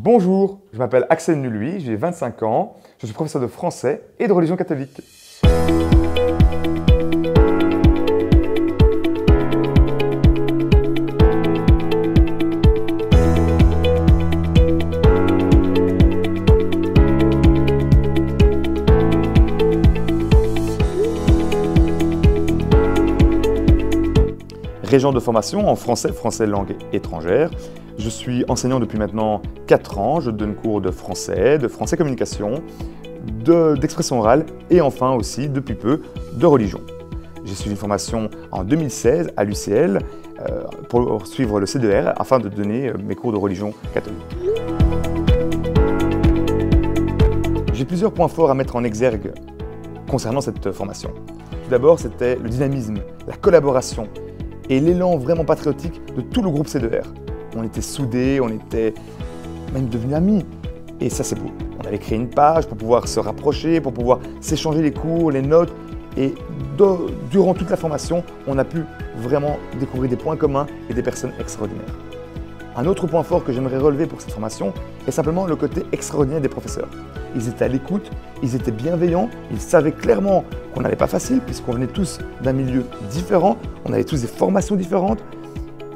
Bonjour, je m'appelle Axel Nuluy, j'ai 25 ans, je suis professeur de français et de religion catholique. Régent de formation en français langue étrangère. Je suis enseignant depuis maintenant 4 ans. Je donne cours de français communication, d'expression orale et enfin aussi, depuis peu, de religion. J'ai suivi une formation en 2016 à l'UCL pour suivre le C2R afin de donner mes cours de religion catholique. J'ai plusieurs points forts à mettre en exergue concernant cette formation. Tout d'abord, c'était le dynamisme, la collaboration et l'élan vraiment patriotique de tout le groupe C2R. On était soudés, on était même devenus amis. Et ça, c'est beau. On avait créé une page pour pouvoir se rapprocher, pour pouvoir s'échanger les cours, les notes. Et durant toute la formation, on a pu vraiment découvrir des points communs et des personnes extraordinaires. Un autre point fort que j'aimerais relever pour cette formation est simplement le côté extraordinaire des professeurs. Ils étaient à l'écoute, ils étaient bienveillants, ils savaient clairement qu'on n'avait pas facile puisqu'on venait tous d'un milieu différent, on avait tous des formations différentes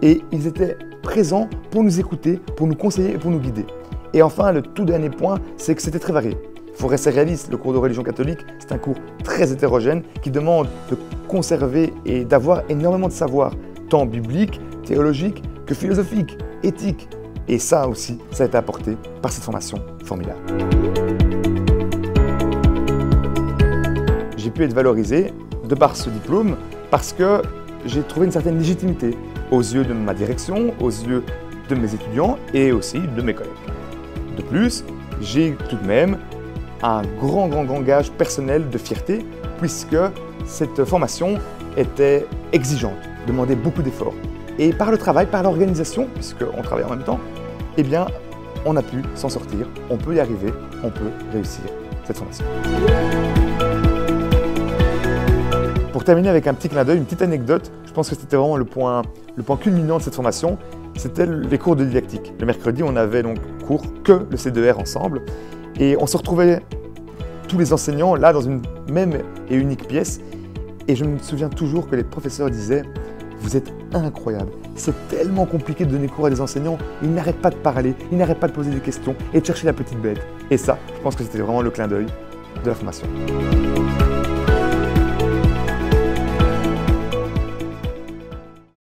et ils étaient présents pour nous écouter, pour nous conseiller et pour nous guider. Et enfin, le tout dernier point, c'est que c'était très varié. Il faut rester réaliste, le cours de religion catholique, c'est un cours très hétérogène qui demande de conserver et d'avoir énormément de savoir, tant biblique, théologique que philosophique, éthique. Et ça aussi, ça a été apporté par cette formation formidable. J'ai pu être valorisé de par ce diplôme parce que j'ai trouvé une certaine légitimité aux yeux de ma direction, aux yeux de mes étudiants et aussi de mes collègues. De plus, j'ai tout de même un grand gage personnel de fierté puisque cette formation était exigeante, demandait beaucoup d'efforts. Et par le travail, par l'organisation, puisqu'on travaille en même temps, eh bien, on a pu s'en sortir, on peut y arriver, on peut réussir cette formation. Pour terminer avec un petit clin d'œil, une petite anecdote, je pense que c'était vraiment le point culminant de cette formation, c'était les cours de didactique. Le mercredi, on avait donc cours que le C2R ensemble et on se retrouvait tous les enseignants là dans une même et unique pièce et je me souviens toujours que les professeurs disaient « Vous êtes incroyables, c'est tellement compliqué de donner cours à des enseignants, ils n'arrêtent pas de parler, ils n'arrêtent pas de poser des questions et de chercher la petite bête. » Et ça, je pense que c'était vraiment le clin d'œil de la formation.